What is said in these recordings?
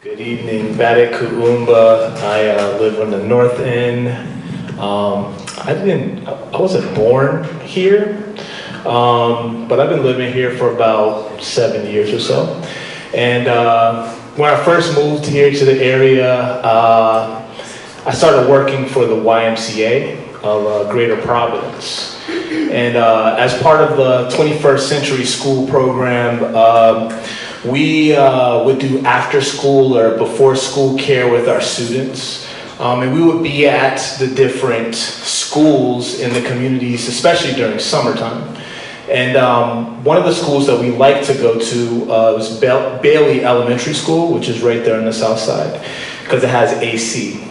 Good evening, Badik Kuumba. I live on the north end. I wasn't born here, but I've been living here for about 7 years or so. And when I first moved here to the area, I started working for the YMCA of Greater Providence. And as part of the 21st Century School program, we would do after school or before school care with our students. And we would be at the different schools in the communities, especially during summertime. And one of the schools that we like to go to was Bailey Elementary School, which is right there on the south side, because it has AC.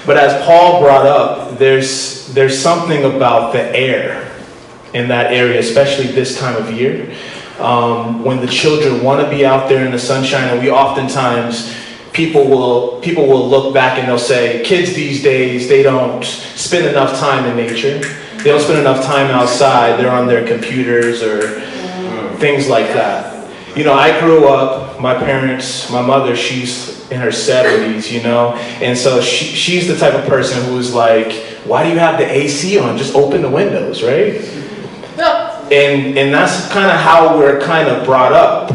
But as Paul brought up, there's something about the air in that area, especially this time of year. When the children want to be out there in the sunshine, and we oftentimes, people will look back and they'll say, kids these days, they don't spend enough time in nature. They don't spend enough time outside. They're on their computers or things like that. You know, I grew up, my mother, she's in her 70s, you know, and so she's the type of person who's like, why do you have the AC on? Just open the windows, right? And that's kind of how we're kind of brought up.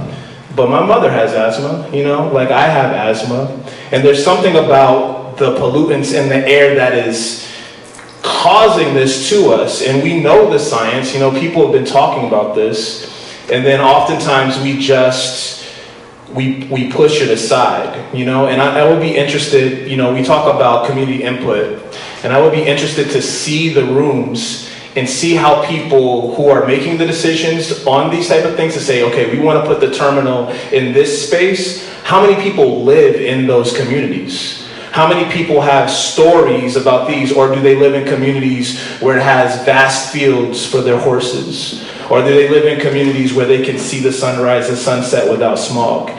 But my mother has asthma, you know, like I have asthma. And there's something about the pollutants in the air that is causing this to us. And we know the science, you know, people have been talking about this. And then oftentimes we push it aside, you know. And I would be interested, you know, we talk about community input. And I would be interested to see the rooms and see how people who are making the decisions on these type of things to say, okay, we want to put the terminal in this space. How many people live in those communities? How many people have stories about these, or do they live in communities where it has vast fields for their horses? Or do they live in communities where they can see the sunrise and sunset without smog?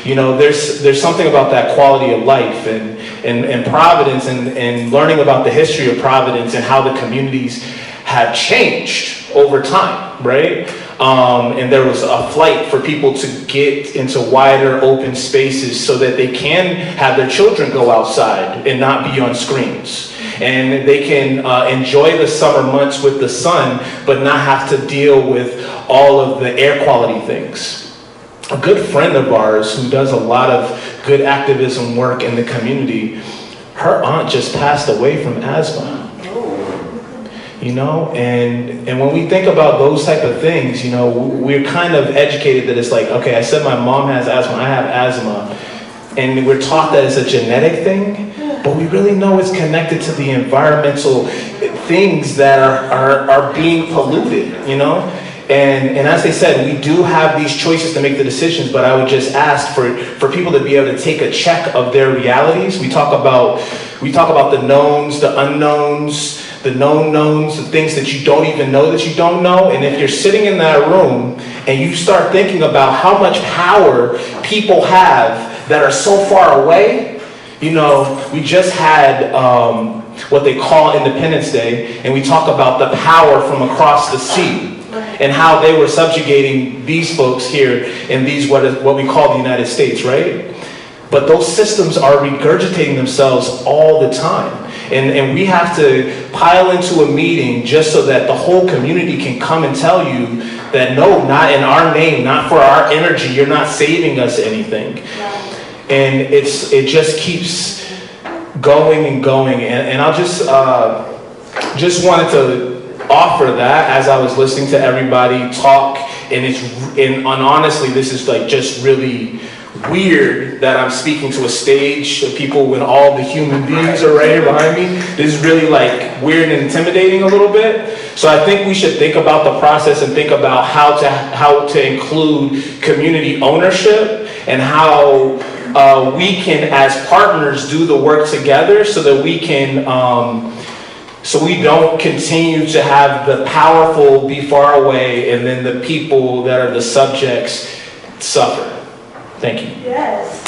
You know, there's something about that quality of life and Providence and learning about the history of Providence and how the communities have changed over time, right? And there was a flight for people to get into wider open spaces so that they can have their children go outside and not be on screens. And they can enjoy the summer months with the sun, but not have to deal with all of the air quality things. A good friend of ours who does a lot of good activism work in the community, her aunt just passed away from asthma. You know, and when we think about those type of things, you know, we're kind of educated that it's like, okay, I said my mom has asthma, I have asthma, and we're taught that it's a genetic thing, but we really know it's connected to the environmental things that are being polluted, you know. And as they said, we do have these choices to make the decisions, but I would just ask for people to be able to take a check of their realities. We talk about the knowns, the unknowns, the known knowns, the things that you don't even know that you don't know. And if you're sitting in that room and you start thinking about how much power people have that are so far away, you know, we just had what they call Independence Day, and we talk about the power from across the sea and how they were subjugating these folks here in these what we call the United States, right? But those systems are regurgitating themselves all the time. And we have to pile into a meeting just so that the whole community can come and tell you that no, not in our name, not for our energy, you're not saving us anything. And it just keeps going and going. And I'll just wanted to offer that as I was listening to everybody talk. And honestly, this is like just really weird that I'm speaking to a stage of people when all the human beings are right here behind me. This is really like weird and intimidating a little bit. So I think we should think about the process and think about how to include community ownership and how we can, as partners, do the work together so that we can, so we don't continue to have the powerful be far away and then the people that are the subjects suffer. Thank you. Yes.